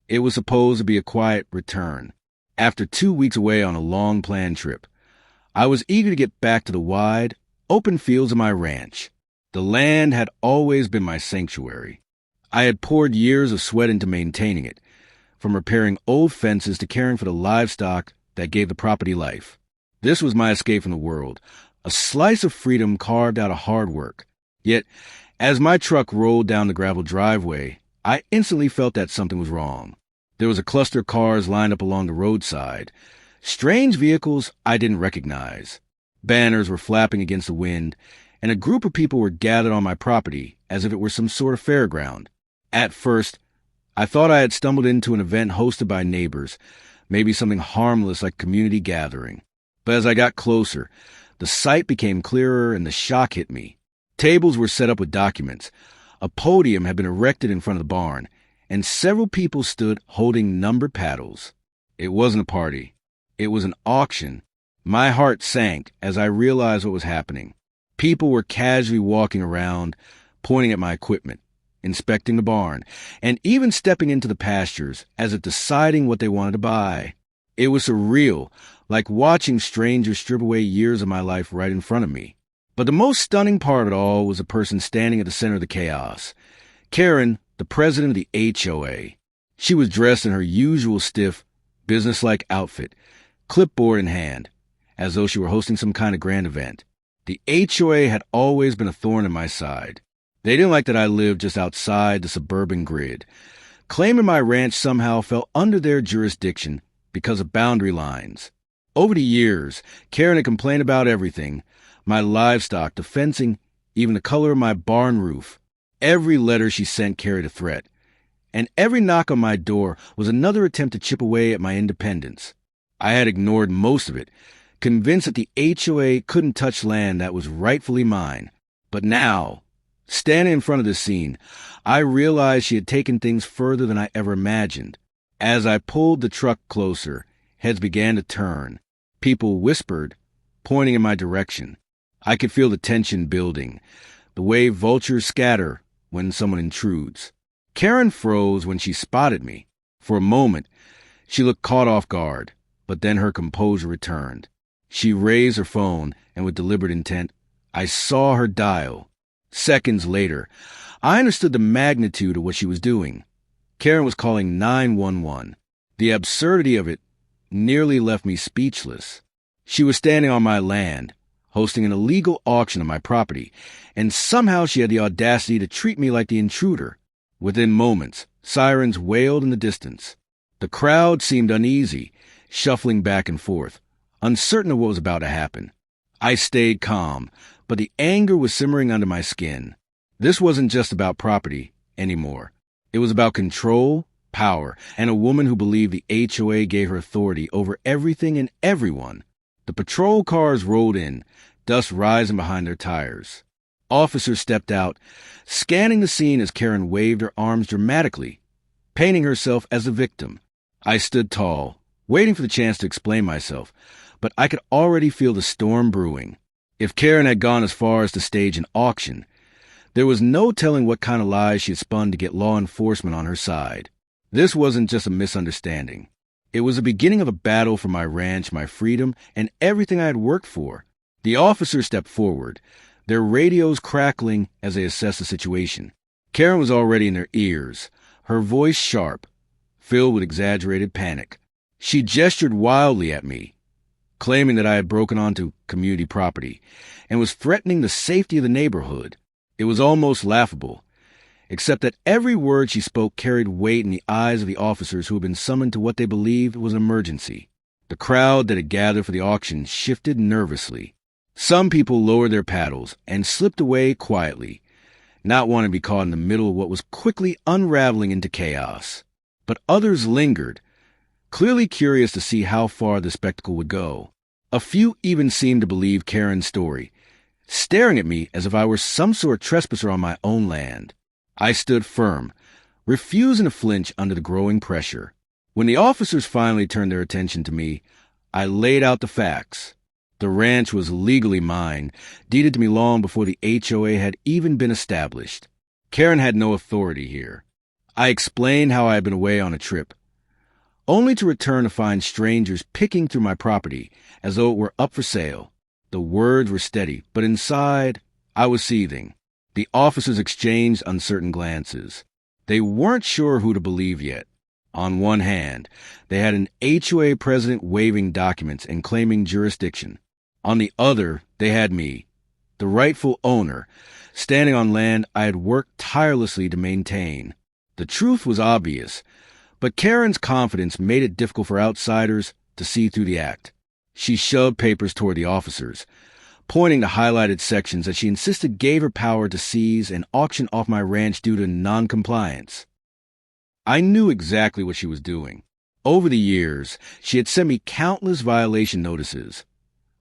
It was supposed to be a quiet return. After 2 weeks away on a long-planned trip, I was eager to get back to the wide, open fields of my ranch. The land had always been my sanctuary. I had poured years of sweat into maintaining it, from repairing old fences to caring for the livestock that gave the property life. This was my escape from the world, a slice of freedom carved out of hard work. Yet, as my truck rolled down the gravel driveway, I instantly felt that something was wrong. There was a cluster of cars lined up along the roadside, strange vehicles I didn't recognize. Banners were flapping against the wind, and a group of people were gathered on my property as if it were some sort of fairground. At first, I thought I had stumbled into an event hosted by neighbors, maybe something harmless like a community gathering. But as I got closer, the sight became clearer and the shock hit me. Tables were set up with documents. A podium had been erected in front of the barn, and several people stood holding numbered paddles. It wasn't a party. It was an auction. My heart sank as I realized what was happening. People were casually walking around, pointing at my equipment, inspecting the barn, and even stepping into the pastures as if deciding what they wanted to buy. It was surreal, like watching strangers strip away years of my life right in front of me. But the most stunning part of it all was a person standing at the center of the chaos. Karen, the president of the HOA. She was dressed in her usual stiff, businesslike outfit, clipboard in hand, as though she were hosting some kind of grand event. The HOA had always been a thorn in my side. They didn't like that I lived just outside the suburban grid. Claiming my ranch somehow fell under their jurisdiction because of boundary lines. Over the years, Karen had complained about everything, my livestock, the fencing, even the color of my barn roof. Every letter she sent carried a threat, and every knock on my door was another attempt to chip away at my independence. I had ignored most of it, convinced that the HOA couldn't touch land that was rightfully mine. But now, standing in front of this scene, I realized she had taken things further than I ever imagined. As I pulled the truck closer, heads began to turn. People whispered, pointing in my direction. I could feel the tension building, the way vultures scatter when someone intrudes. Karen froze when she spotted me. For a moment, she looked caught off guard, but then her composure returned. She raised her phone, and with deliberate intent, I saw her dial. Seconds later, I understood the magnitude of what she was doing. Karen was calling 911. The absurdity of it nearly left me speechless. She was standing on my land, hosting an illegal auction of my property, and somehow she had the audacity to treat me like the intruder. Within moments, sirens wailed in the distance. The crowd seemed uneasy, shuffling back and forth, uncertain of what was about to happen. I stayed calm, but the anger was simmering under my skin. This wasn't just about property anymore. It was about control, power, and a woman who believed the HOA gave her authority over everything and everyone. The patrol cars rolled in, dust rising behind their tires. Officers stepped out, scanning the scene as Karen waved her arms dramatically, painting herself as the victim. I stood tall, waiting for the chance to explain myself, but I could already feel the storm brewing. If Karen had gone as far as to stage an auction, there was no telling what kind of lies she had spun to get law enforcement on her side. This wasn't just a misunderstanding. It was the beginning of a battle for my ranch, my freedom, and everything I had worked for. The officers stepped forward, their radios crackling as they assessed the situation. Karen was already in their ears, her voice sharp, filled with exaggerated panic. She gestured wildly at me, claiming that I had broken onto community property and was threatening the safety of the neighborhood. It was almost laughable, except that every word she spoke carried weight in the eyes of the officers who had been summoned to what they believed was an emergency. The crowd that had gathered for the auction shifted nervously. Some people lowered their paddles and slipped away quietly, not wanting to be caught in the middle of what was quickly unraveling into chaos. But others lingered, clearly curious to see how far the spectacle would go. A few even seemed to believe Karen's story, staring at me as if I were some sort of trespasser on my own land. I stood firm, refusing to flinch under the growing pressure. When the officers finally turned their attention to me, I laid out the facts. The ranch was legally mine, deeded to me long before the HOA had even been established. Karen had no authority here. I explained how I had been away on a trip, only to return to find strangers picking through my property as though it were up for sale. The words were steady, but inside, I was seething. The officers exchanged uncertain glances. They weren't sure who to believe yet. On one hand, they had an HOA president waving documents and claiming jurisdiction. On the other, they had me, the rightful owner, standing on land I had worked tirelessly to maintain. The truth was obvious, but Karen's confidence made it difficult for outsiders to see through the act. She shoved papers toward the officers, pointing to highlighted sections that she insisted gave her power to seize and auction off my ranch due to noncompliance. I knew exactly what she was doing. Over the years, she had sent me countless violation notices,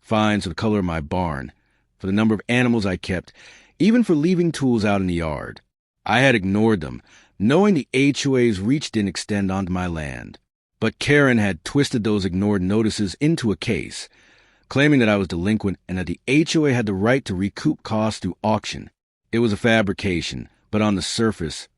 fines for the color of my barn, for the number of animals I kept, even for leaving tools out in the yard. I had ignored them, knowing the HOA's reach didn't extend onto my land. But Karen had twisted those ignored notices into a case, claiming that I was delinquent and that the HOA had the right to recoup costs through auction. It was a fabrication, but on the surface,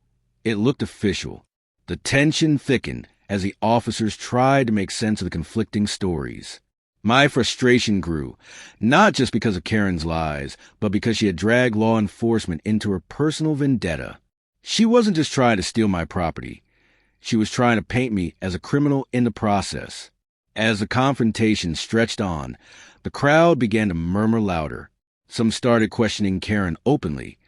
it looked official. The tension thickened as the officers tried to make sense of the conflicting stories. My frustration grew, not just because of Karen's lies, but because she had dragged law enforcement into her personal vendetta. She wasn't just trying to steal my property. She was trying to paint me as a criminal in the process. As the confrontation stretched on, the crowd began to murmur louder. Some started questioning Karen openly,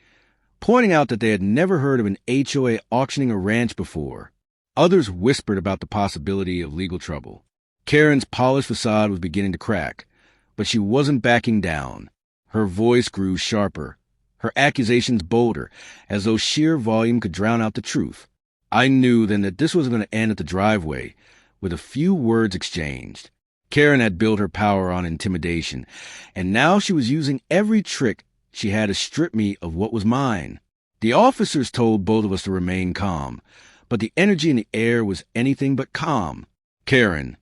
pointing out that they had never heard of an HOA auctioning a ranch before. Others whispered about the possibility of legal trouble. Karen's polished facade was beginning to crack, but she wasn't backing down. Her voice grew sharper, her accusations bolder, as though sheer volume could drown out the truth. I knew then that this wasn't going to end at the driveway, with a few words exchanged. Karen had built her power on intimidation, and now she was using every trick she had to strip me of what was mine. The officers told both of us to remain calm, but the energy in the air was anything but calm. Karen,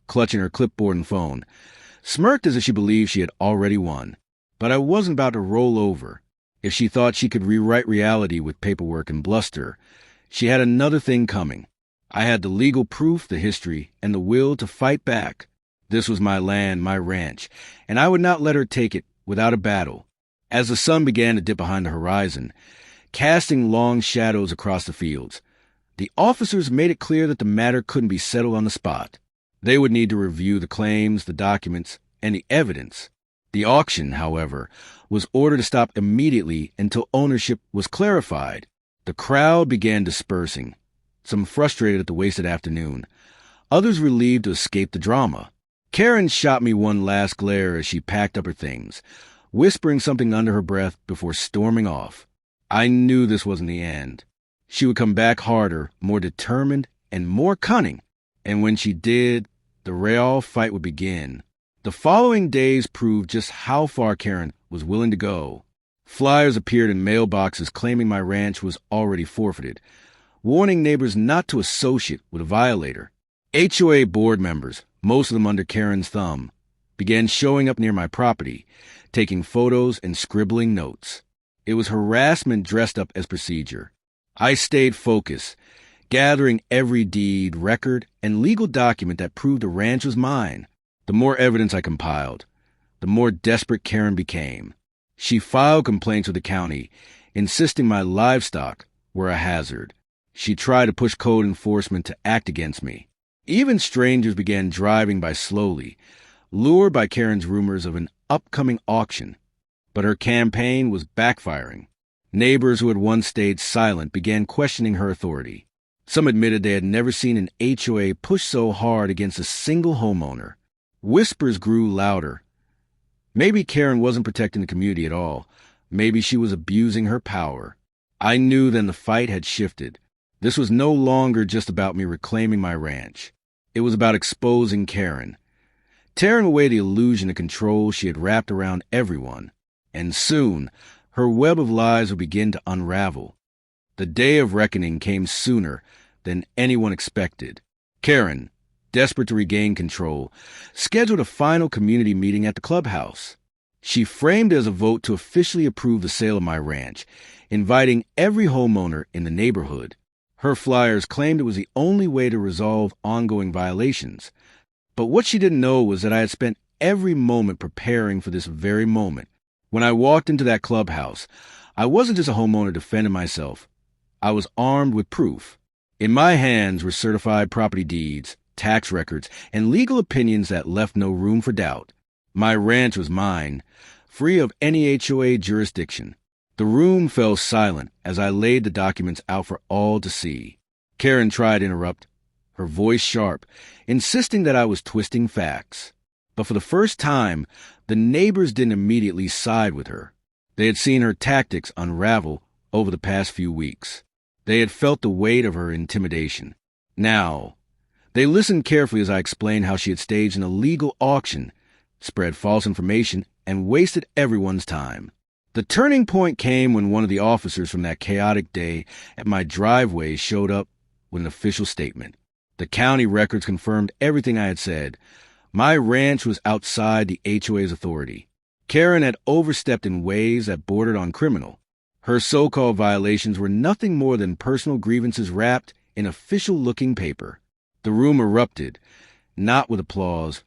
clutching her clipboard and phone, smirked as if she believed she had already won. But I wasn't about to roll over. If she thought she could rewrite reality with paperwork and bluster, she had another thing coming. I had the legal proof, the history, and the will to fight back. This was my land, my ranch, and I would not let her take it without a battle. As the sun began to dip behind the horizon, casting long shadows across the fields, the officers made it clear that the matter couldn't be settled on the spot. They would need to review the claims, the documents, and the evidence. The auction, however, was ordered to stop immediately until ownership was clarified. The crowd began dispersing, some frustrated at the wasted afternoon, others relieved to escape the drama. Karen shot me one last glare as she packed up her things, whispering something under her breath before storming off. I knew this wasn't the end. She would come back harder, more determined, and more cunning. And when she did, the real fight would begin. The following days proved just how far Karen was willing to go. Flyers appeared in mailboxes claiming my ranch was already forfeited, warning neighbors not to associate with a violator. HOA board members, most of them under Karen's thumb, began showing up near my property, taking photos and scribbling notes. It was harassment dressed up as procedure. I stayed focused, gathering every deed, record, and legal document that proved the ranch was mine. The more evidence I compiled, the more desperate Karen became. She filed complaints with the county, insisting my livestock were a hazard. She tried to push code enforcement to act against me. Even strangers began driving by slowly, lured by Karen's rumors of an upcoming auction. But her campaign was backfiring. Neighbors who had once stayed silent began questioning her authority. Some admitted they had never seen an HOA push so hard against a single homeowner. Whispers grew louder. Maybe Karen wasn't protecting the community at all. Maybe she was abusing her power. I knew then the fight had shifted. This was no longer just about me reclaiming my ranch. It was about exposing Karen, tearing away the illusion of control she had wrapped around everyone. And soon, her web of lies would begin to unravel. The day of reckoning came sooner than anyone expected. Karen, desperate to regain control, scheduled a final community meeting at the clubhouse. She framed it as a vote to officially approve the sale of my ranch, inviting every homeowner in the neighborhood. Her flyers claimed it was the only way to resolve ongoing violations. But what she didn't know was that I had spent every moment preparing for this very moment. When I walked into that clubhouse, I wasn't just a homeowner defending myself. I was armed with proof. In my hands were certified property deeds, tax records, and legal opinions that left no room for doubt. My ranch was mine, free of any HOA jurisdiction. The room fell silent as I laid the documents out for all to see. Karen tried to interrupt, her voice sharp, insisting that I was twisting facts. But for the first time, the neighbors didn't immediately side with her. They had seen her tactics unravel over the past few weeks. They had felt the weight of her intimidation. Now, they listened carefully as I explained how she had staged an illegal auction, spread false information, and wasted everyone's time. The turning point came when one of the officers from that chaotic day at my driveway showed up with an official statement. The county records confirmed everything I had said. My ranch was outside the HOA's authority. Karen had overstepped in ways that bordered on criminal. Her so-called violations were nothing more than personal grievances wrapped in official-looking paper. The room erupted, not with applause,